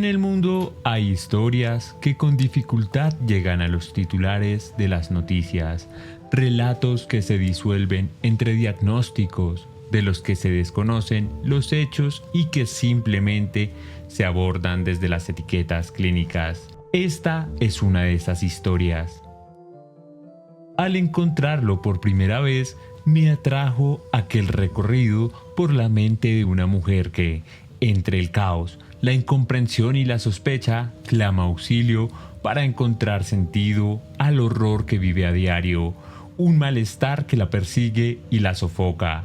En el mundo hay historias que con dificultad llegan a los titulares de las noticias, relatos que se disuelven entre diagnósticos, de los que se desconocen los hechos y que simplemente se abordan desde las etiquetas clínicas. Esta es una de esas historias. Al encontrarlo por primera vez, me atrajo aquel recorrido por la mente de una mujer que, entre el caos, la incomprensión y la sospecha, clama auxilio para encontrar sentido al horror que vive a diario, un malestar que la persigue y la sofoca.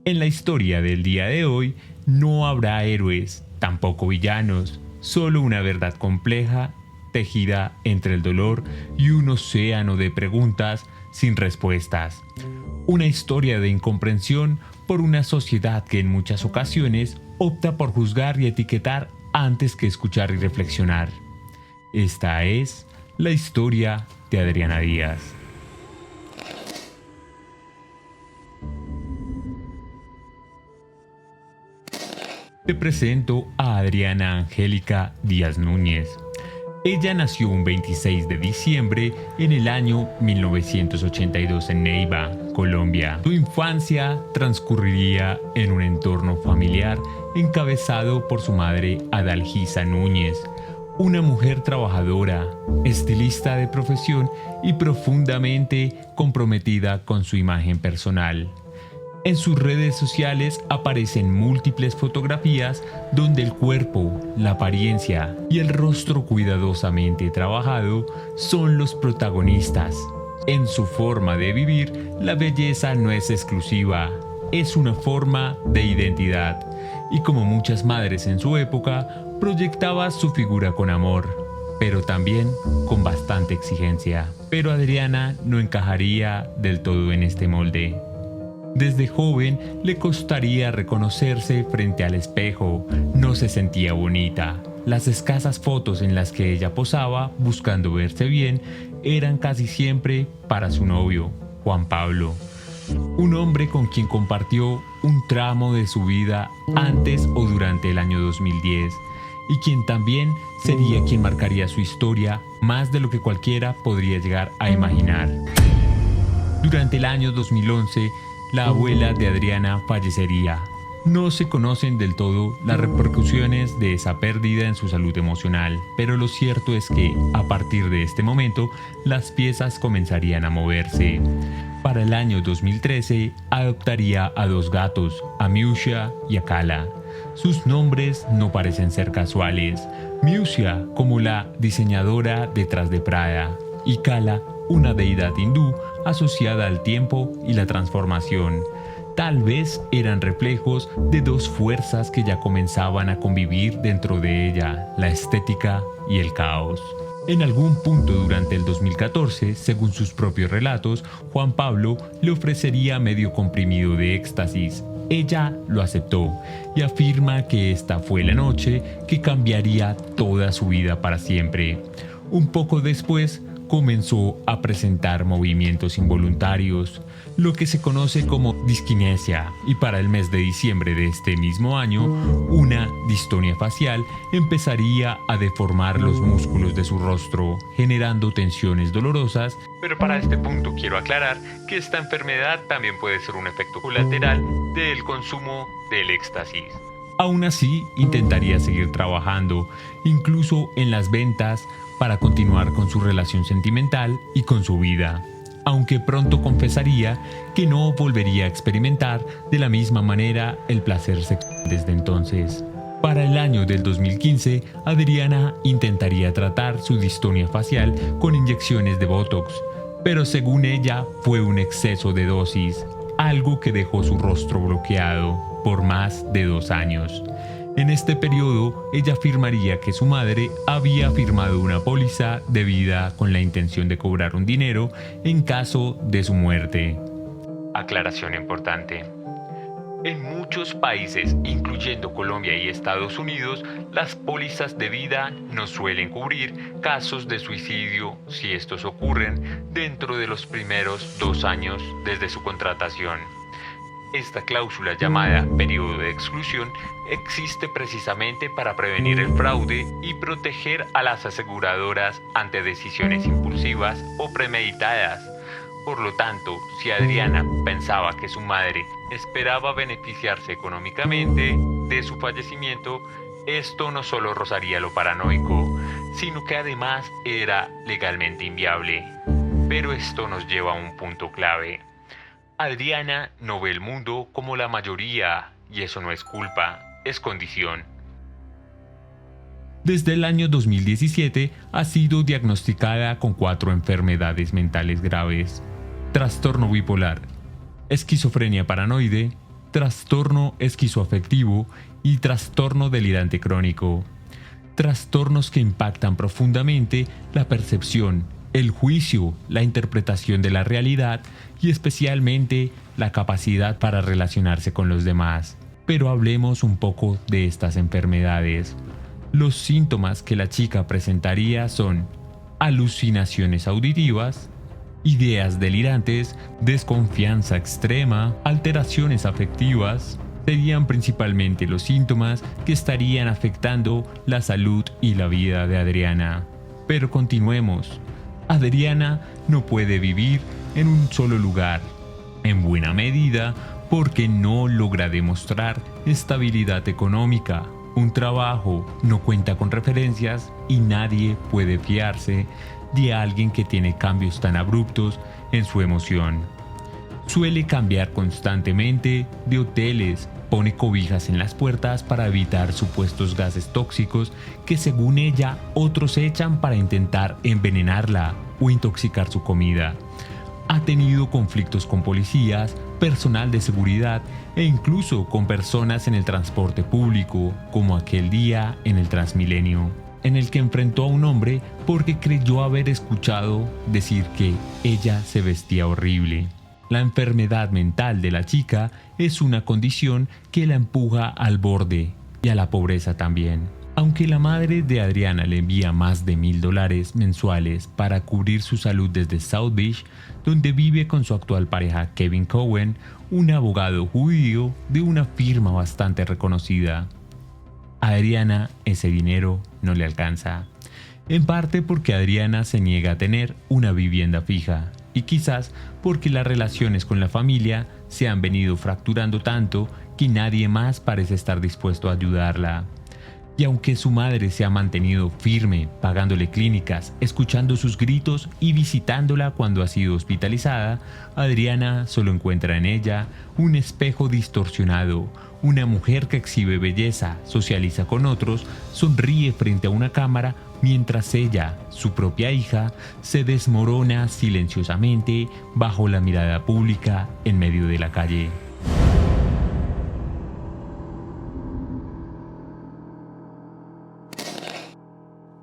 En la historia del día de hoy no habrá héroes, tampoco villanos, solo una verdad compleja, tejida entre el dolor y un océano de preguntas sin respuestas. Una historia de incomprensión por una sociedad que en muchas ocasiones opta por juzgar y etiquetar antes que escuchar y reflexionar. Esta es la historia de Adriana Díaz. Te presento a Adriana Angélica Díaz Núñez. Ella nació un 26 de diciembre en el año 1982 en Neiva, Colombia. Su infancia transcurriría en un entorno familiar encabezado por su madre Adalgisa Núñez, una mujer trabajadora, estilista de profesión y profundamente comprometida con su imagen personal. En sus redes sociales aparecen múltiples fotografías donde el cuerpo, la apariencia y el rostro cuidadosamente trabajado son los protagonistas. En su forma de vivir, la belleza no es exclusiva, es una forma de identidad. Y como muchas madres en su época, proyectaba su figura con amor, pero también con bastante exigencia. Pero Adriana no encajaría del todo en este molde. Desde joven le costaría reconocerse frente al espejo, no se sentía bonita. Las escasas fotos en las que ella posaba buscando verse bien eran casi siempre para su novio, Juan Pablo, un hombre con quien compartió un tramo de su vida antes o durante el año 2010 y quien también sería quien marcaría su historia más de lo que cualquiera podría llegar a imaginar. Durante el año 2011, la abuela de Adriana fallecería. No se conocen del todo las repercusiones de esa pérdida en su salud emocional, pero lo cierto es que, a partir de este momento, las piezas comenzarían a moverse. Para el año 2013, adoptaría a dos gatos, a Miuccia y a Kala. Sus nombres no parecen ser casuales. Miuccia como la diseñadora detrás de Prada y Kala, una deidad hindú asociada al tiempo y la transformación. Tal vez eran reflejos de dos fuerzas que ya comenzaban a convivir dentro de ella, la estética y el caos. En algún punto durante el 2014, según sus propios relatos, Juan Pablo le ofrecería medio comprimido de éxtasis. Ella lo aceptó y afirma que esta fue la noche que cambiaría toda su vida para siempre. Un poco después, comenzó a presentar movimientos involuntarios, lo que se conoce como disquinesia, y para el mes de diciembre de este mismo año, una distonia facial empezaría a deformar los músculos de su rostro, generando tensiones dolorosas. Pero para este punto quiero aclarar que esta enfermedad también puede ser un efecto colateral del consumo del éxtasis. Aún así, intentaría seguir trabajando, incluso en las ventas, para continuar con su relación sentimental y con su vida, aunque pronto confesaría que no volvería a experimentar de la misma manera el placer sexual desde entonces. Para el año del 2015, Adriana intentaría tratar su distonia facial con inyecciones de Botox, pero según ella fue un exceso de dosis, algo que dejó su rostro bloqueado por más de 2 años. En este periodo, ella afirmaría que su madre había firmado una póliza de vida con la intención de cobrar un dinero en caso de su muerte. Aclaración importante. En muchos países, incluyendo Colombia y Estados Unidos, las pólizas de vida no suelen cubrir casos de suicidio si estos ocurren dentro de los primeros 2 años desde su contratación. Esta cláusula llamada periodo de exclusión existe precisamente para prevenir el fraude y proteger a las aseguradoras ante decisiones impulsivas o premeditadas. Por lo tanto, si Adriana pensaba que su madre esperaba beneficiarse económicamente de su fallecimiento, esto no solo rozaría lo paranoico, sino que además era legalmente inviable. Pero esto nos lleva a un punto clave. Adriana no ve el mundo como la mayoría, y eso no es culpa, es condición. Desde el año 2017 ha sido diagnosticada con 4 enfermedades mentales graves: trastorno bipolar, esquizofrenia paranoide, trastorno esquizoafectivo y trastorno delirante crónico. Trastornos que impactan profundamente la percepción, el juicio, la interpretación de la realidad y especialmente la capacidad para relacionarse con los demás. Pero hablemos un poco de estas enfermedades. Los síntomas que la chica presentaría son alucinaciones auditivas, ideas delirantes, desconfianza extrema, alteraciones afectivas. Serían principalmente los síntomas que estarían afectando la salud y la vida de Adriana. Pero continuemos. Adriana no puede vivir en un solo lugar, en buena medida porque no logra demostrar estabilidad económica, un trabajo, no cuenta con referencias y nadie puede fiarse de alguien que tiene cambios tan abruptos en su emoción. Suele cambiar constantemente de hoteles, pone cobijas en las puertas para evitar supuestos gases tóxicos que según ella otros echan para intentar envenenarla o intoxicar su comida. Ha tenido conflictos con policías, personal de seguridad e incluso con personas en el transporte público, como aquel día en el Transmilenio, en el que enfrentó a un hombre porque creyó haber escuchado decir que ella se vestía horrible. La enfermedad mental de la chica es una condición que la empuja al borde y a la pobreza también. Aunque la madre de Adriana le envía más de $1,000 mensuales para cubrir su salud desde South Beach, donde vive con su actual pareja Kevin Cohen, un abogado judío de una firma bastante reconocida, a Adriana ese dinero no le alcanza. En parte porque Adriana se niega a tener una vivienda fija y quizás porque las relaciones con la familia se han venido fracturando tanto que nadie más parece estar dispuesto a ayudarla. Y aunque su madre se ha mantenido firme, pagándole clínicas, escuchando sus gritos y visitándola cuando ha sido hospitalizada, Adriana solo encuentra en ella un espejo distorsionado, una mujer que exhibe belleza, socializa con otros, sonríe frente a una cámara, mientras ella, su propia hija, se desmorona silenciosamente bajo la mirada pública en medio de la calle.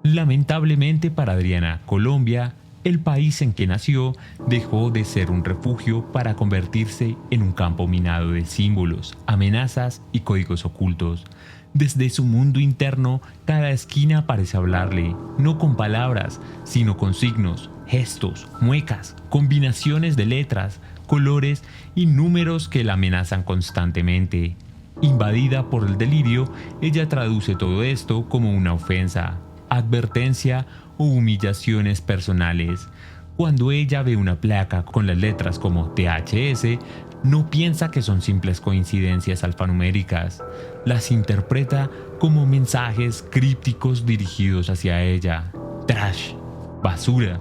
Lamentablemente para Adriana, Colombia, el país en que nació, dejó de ser un refugio para convertirse en un campo minado de símbolos, amenazas y códigos ocultos. Desde su mundo interno, cada esquina parece hablarle, no con palabras, sino con signos, gestos, muecas, combinaciones de letras, colores y números que la amenazan constantemente. Invadida por el delirio, ella traduce todo esto como una ofensa, advertencia o humillaciones personales. Cuando ella ve una placa con las letras como THS, no piensa que son simples coincidencias alfanuméricas, las interpreta como mensajes crípticos dirigidos hacia ella. Trash, basura,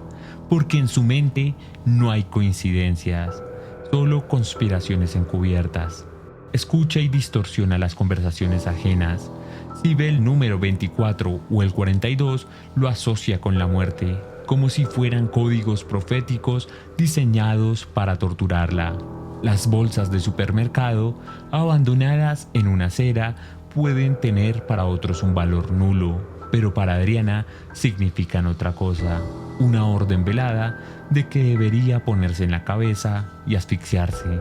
porque en su mente no hay coincidencias, solo conspiraciones encubiertas. Escucha y distorsiona las conversaciones ajenas. Si ve el número 24 o el 42, lo asocia con la muerte, como si fueran códigos proféticos diseñados para torturarla. Las bolsas de supermercado, abandonadas en una acera, pueden tener para otros un valor nulo, pero para Adriana significan otra cosa, una orden velada de que debería ponerse en la cabeza y asfixiarse.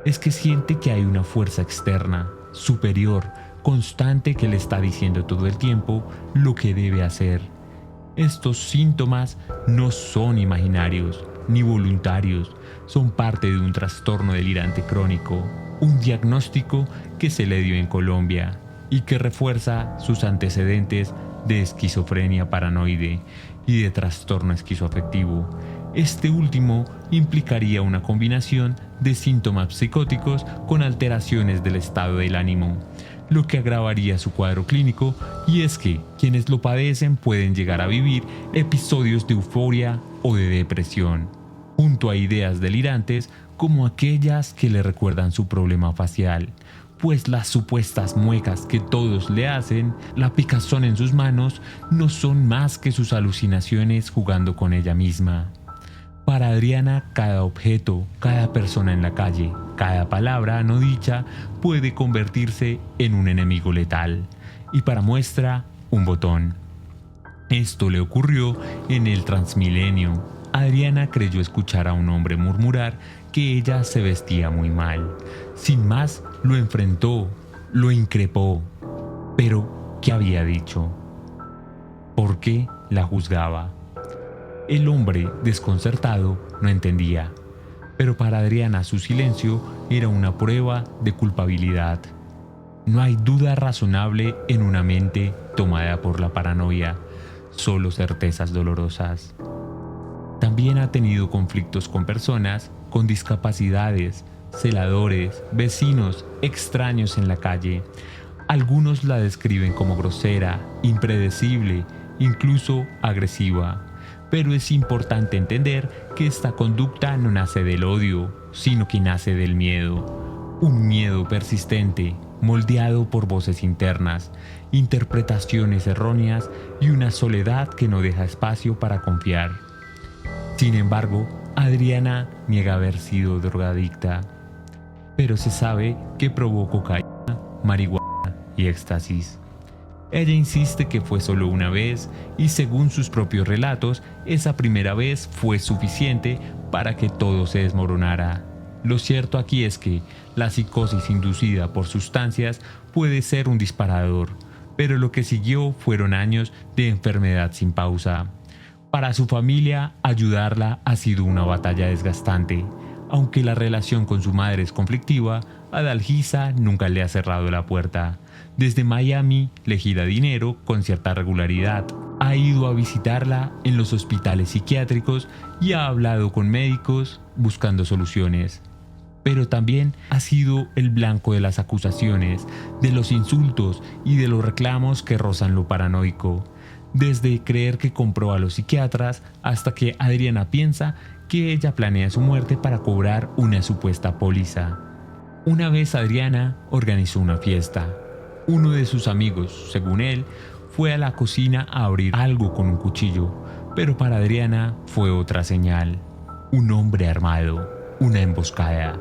Es que siente que hay una fuerza externa, superior, constante que le está diciendo todo el tiempo lo que debe hacer. Estos síntomas no son imaginarios ni voluntarios, son parte de un trastorno delirante crónico. un diagnóstico que se le dio en Colombia y que refuerza sus antecedentes de esquizofrenia paranoide y de trastorno esquizoafectivo. Este último implicaría una combinación de síntomas psicóticos con alteraciones del estado del ánimo, lo que agravaría su cuadro clínico, y es que quienes lo padecen pueden llegar a vivir episodios de euforia o de depresión, junto a ideas delirantes como aquellas que le recuerdan su problema facial, pues las supuestas muecas que todos le hacen, la picazón en sus manos, no son más que sus alucinaciones jugando con ella misma. Para Adriana, cada objeto, cada persona en la calle, cada palabra no dicha puede convertirse en un enemigo letal. Y para muestra, un botón. Esto le ocurrió en el Transmilenio. Adriana creyó escuchar a un hombre murmurar que ella se vestía muy mal. Sin más, lo enfrentó, lo increpó. Pero, ¿qué había dicho? ¿Por qué la juzgaba? El hombre, desconcertado, no entendía, pero para Adriana su silencio era una prueba de culpabilidad. No hay duda razonable en una mente tomada por la paranoia, solo certezas dolorosas. También ha tenido conflictos con personas con discapacidades, celadores, vecinos, extraños en la calle. Algunos la describen como grosera, impredecible, incluso agresiva. Pero es importante entender que esta conducta no nace del odio, sino que nace del miedo. Un miedo persistente, moldeado por voces internas, interpretaciones erróneas y una soledad que no deja espacio para confiar. Sin embargo, Adriana niega haber sido drogadicta, pero se sabe que probó cocaína, marihuana y éxtasis. Ella insiste que fue solo una vez y, según sus propios relatos, esa primera vez fue suficiente para que todo se desmoronara. Lo cierto aquí es que la psicosis inducida por sustancias puede ser un disparador, pero lo que siguió fueron años de enfermedad sin pausa. Para su familia, ayudarla ha sido una batalla desgastante. Aunque la relación con su madre es conflictiva, Adalgisa nunca le ha cerrado la puerta. Desde Miami le gira dinero con cierta regularidad. Ha ido a visitarla en los hospitales psiquiátricos y ha hablado con médicos buscando soluciones. Pero también ha sido el blanco de las acusaciones, de los insultos y de los reclamos que rozan lo paranoico. Desde creer que compró a los psiquiatras hasta que Adriana piensa que ella planea su muerte para cobrar una supuesta póliza. Una vez Adriana organizó una fiesta. Uno de sus amigos, según él, fue a la cocina a abrir algo con un cuchillo, pero para Adriana fue otra señal. Un hombre armado, una emboscada.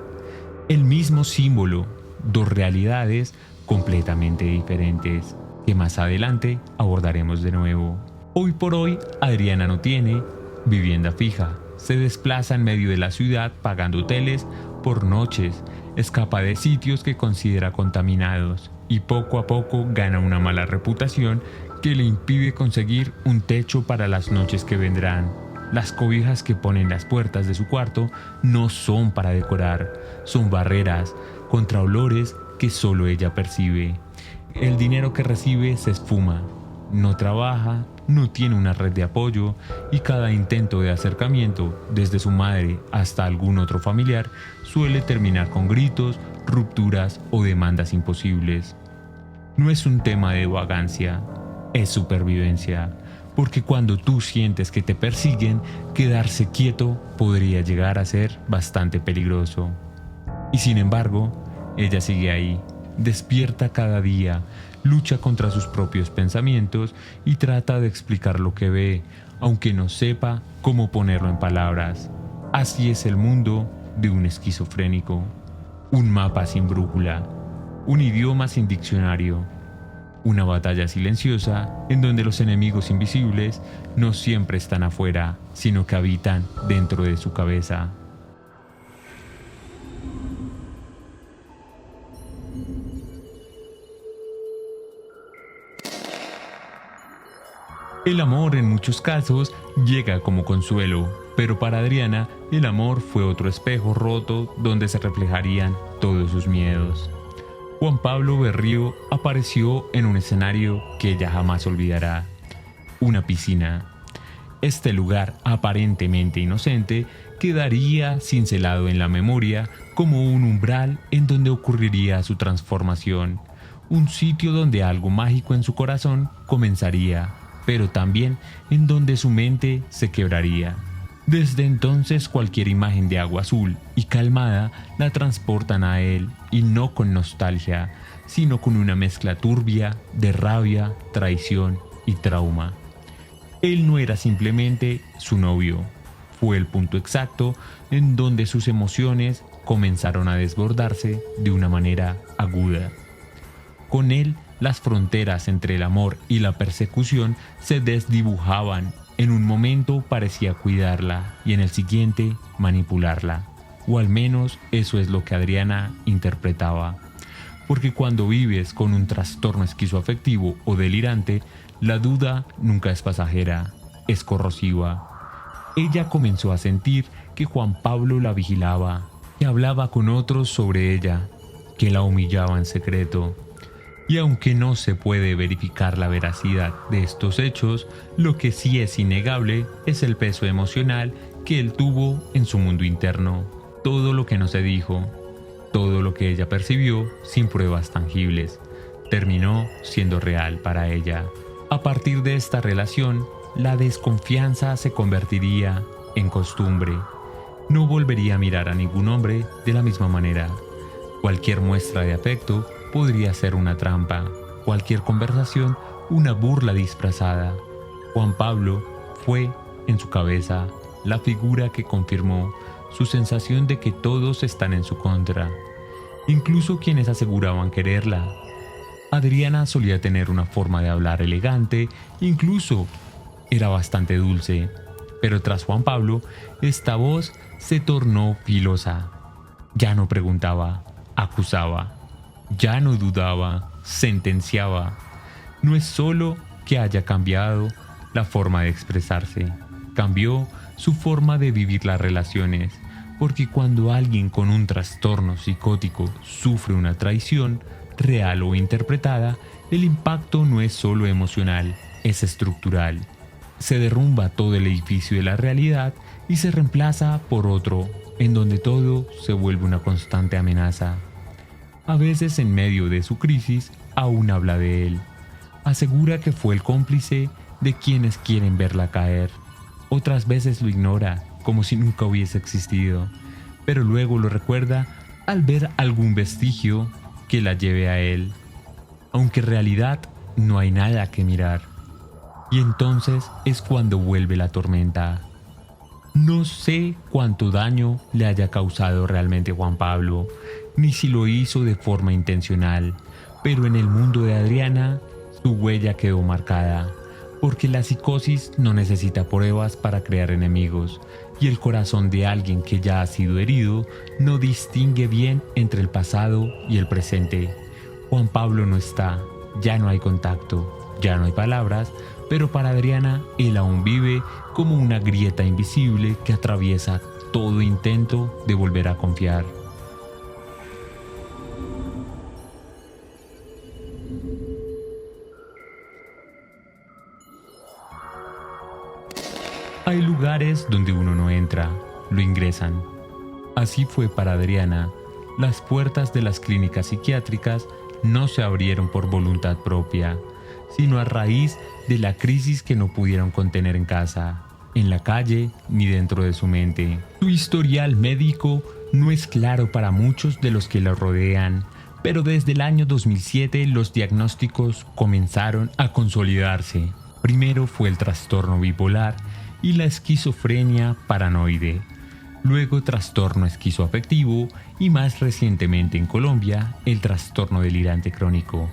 El mismo símbolo, dos realidades completamente diferentes, que más adelante abordaremos de nuevo. Hoy por hoy, Adriana no tiene vivienda fija. Se desplaza en medio de la ciudad pagando hoteles por noches, escapa de sitios que considera contaminados y poco a poco gana una mala reputación que le impide conseguir un techo para las noches que vendrán. Las cobijas que pone en las puertas de su cuarto no son para decorar, son barreras contra olores que solo ella percibe. El dinero que recibe se esfuma, no trabaja, no tiene una red de apoyo y cada intento de acercamiento, desde su madre hasta algún otro familiar, suele terminar con gritos, rupturas o demandas imposibles. No es un tema de vagancia, es supervivencia, porque cuando tú sientes que te persiguen, quedarse quieto podría llegar a ser bastante peligroso. Y sin embargo, ella sigue ahí, despierta cada día, lucha contra sus propios pensamientos y trata de explicar lo que ve, aunque no sepa cómo ponerlo en palabras. Así es el mundo de un esquizofrénico. Un mapa sin brújula, un idioma sin diccionario, una batalla silenciosa en donde los enemigos invisibles no siempre están afuera, sino que habitan dentro de su cabeza. El amor en muchos casos llega como consuelo, pero para Adriana el amor fue otro espejo roto donde se reflejarían todos sus miedos. Juan Pablo Berrío apareció en un escenario que ella jamás olvidará: una piscina. Este lugar aparentemente inocente quedaría cincelado en la memoria como un umbral en donde ocurriría su transformación, un sitio donde algo mágico en su corazón comenzaría, pero también en donde su mente se quebraría. Desde entonces cualquier imagen de agua azul y calmada la transportan a él, y no con nostalgia, sino con una mezcla turbia de rabia, traición y trauma. Él no era simplemente su novio, fue el punto exacto en donde sus emociones comenzaron a desbordarse de una manera aguda. Con él, las fronteras entre el amor y la persecución se desdibujaban. En un momento parecía cuidarla y en el siguiente manipularla. O al menos eso es lo que Adriana interpretaba. Porque cuando vives con un trastorno esquizoafectivo o delirante, la duda nunca es pasajera, es corrosiva. Ella comenzó a sentir que Juan Pablo la vigilaba, que hablaba con otros sobre ella, que la humillaba en secreto. Y aunque no se puede verificar la veracidad de estos hechos, lo que sí es innegable es el peso emocional que él tuvo en su mundo interno. Todo lo que no se dijo, todo lo que ella percibió sin pruebas tangibles, terminó siendo real para ella. A partir de esta relación, la desconfianza se convertiría en costumbre. No volvería a mirar a ningún hombre de la misma manera. Cualquier muestra de afecto podría ser una trampa, cualquier conversación una burla disfrazada. Juan Pablo fue, en su cabeza, la figura que confirmó su sensación de que todos están en su contra, incluso quienes aseguraban quererla. Adriana solía tener una forma de hablar elegante, incluso era bastante dulce, pero tras Juan Pablo, esta voz se tornó filosa. Ya no preguntaba, acusaba. Ya no dudaba, sentenciaba. No es solo que haya cambiado la forma de expresarse, cambió su forma de vivir las relaciones, porque cuando alguien con un trastorno psicótico sufre una traición, real o interpretada, el impacto no es solo emocional, es estructural. Se derrumba todo el edificio de la realidad y se reemplaza por otro, en donde todo se vuelve una constante amenaza. A veces en medio de su crisis aún habla de él. Asegura que fue el cómplice de quienes quieren verla caer. Otras veces lo ignora, como si nunca hubiese existido, pero luego lo recuerda al ver algún vestigio que la lleve a él, aunque en realidad no hay nada que mirar. Y entonces es cuando vuelve la tormenta. No sé cuánto daño le haya causado realmente Juan Pablo, ni si lo hizo de forma intencional, pero en el mundo de Adriana su huella quedó marcada, porque la psicosis no necesita pruebas para crear enemigos, y el corazón de alguien que ya ha sido herido no distingue bien entre el pasado y el presente. Juan Pablo no está, ya no hay contacto, ya no hay palabras, pero para Adriana él aún vive como una grieta invisible que atraviesa todo intento de volver a confiar. Hay lugares donde uno no entra, lo ingresan. Así fue para Adriana. Las puertas de las clínicas psiquiátricas no se abrieron por voluntad propia, sino a raíz de la crisis que no pudieron contener en casa, en la calle ni dentro de su mente. Su historial médico no es claro para muchos de los que la rodean, pero desde el año 2007 los diagnósticos comenzaron a consolidarse. Primero fue el trastorno bipolar y la esquizofrenia paranoide, luego trastorno esquizoafectivo y más recientemente en Colombia el trastorno delirante crónico,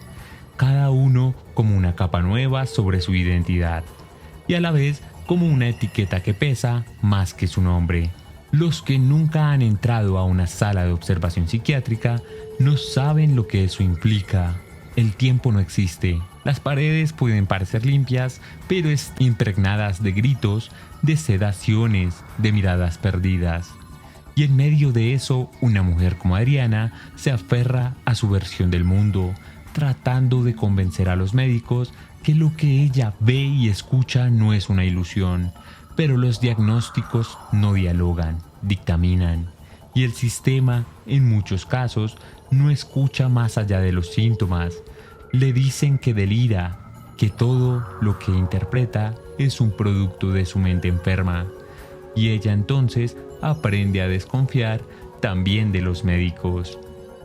cada uno como una capa nueva sobre su identidad y a la vez como una etiqueta que pesa más que su nombre. Los que nunca han entrado a una sala de observación psiquiátrica no saben lo que eso implica. El tiempo no existe, Las paredes pueden parecer limpias, pero están impregnadas de gritos, de sedaciones, de miradas perdidas. Y en medio de eso, una mujer como Adriana se aferra a su versión del mundo, tratando de convencer a los médicos que lo que ella ve y escucha no es una ilusión, pero los diagnósticos no dialogan, dictaminan, y el sistema, en muchos casos, no escucha más allá de los síntomas. Le dicen que delira, que todo lo que interpreta es un producto de su mente enferma, y ella entonces aprende a desconfiar también de los médicos,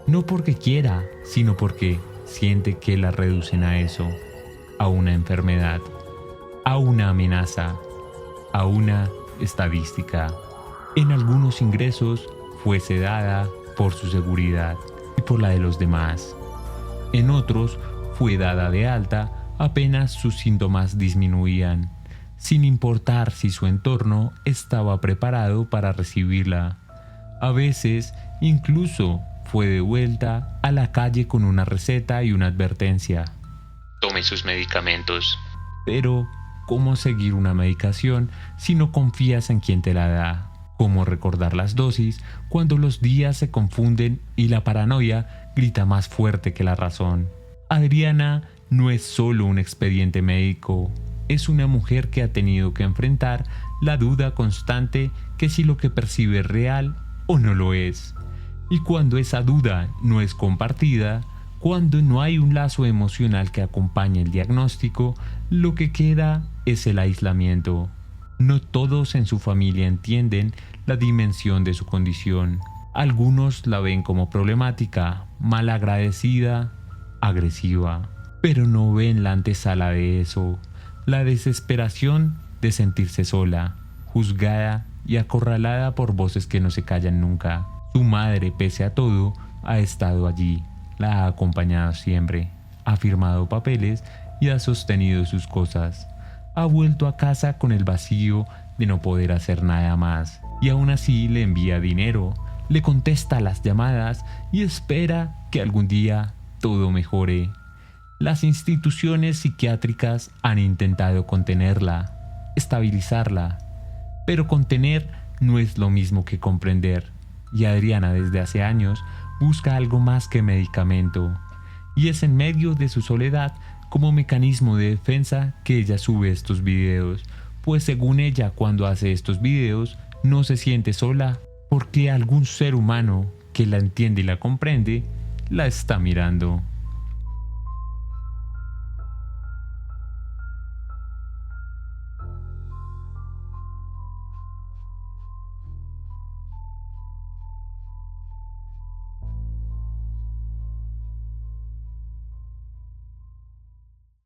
no porque quiera, sino porque siente que la reducen a eso, a una enfermedad, a una amenaza, a una estadística. En algunos ingresos fue sedada por su seguridad y por la de los demás. En otros fue dada de alta apenas sus síntomas disminuían, sin importar si su entorno estaba preparado para recibirla. A veces incluso fue devuelta a la calle con una receta y una advertencia: tome sus medicamentos. Pero, ¿cómo seguir una medicación si no confías en quien te la da? ¿Cómo recordar las dosis cuando los días se confunden y la paranoia grita más fuerte que la razón? Adriana no es solo un expediente médico, es una mujer que ha tenido que enfrentar la duda constante que si lo que percibe es real o no lo es. Y cuando esa duda no es compartida, cuando no hay un lazo emocional que acompañe el diagnóstico, lo que queda es el aislamiento. No todos en su familia entienden la dimensión de su condición. Algunos la ven como problemática, malagradecida, agresiva, pero no ven la antesala de eso, la desesperación de sentirse sola, juzgada y acorralada por voces que no se callan nunca. Su madre, pese a todo, ha estado allí, la ha acompañado siempre, ha firmado papeles y ha sostenido sus cosas. Ha vuelto a casa con el vacío de no poder hacer nada más, y aún así le envía dinero, le contesta las llamadas y espera que algún día todo mejore. Las instituciones psiquiátricas han intentado contenerla, estabilizarla, pero contener no es lo mismo que comprender, y Adriana desde hace años busca algo más que medicamento, y es en medio de su soledad, como mecanismo de defensa, que ella sube estos videos, pues según ella, cuando hace estos videos no se siente sola, porque algún ser humano que la entiende y la comprende la está mirando.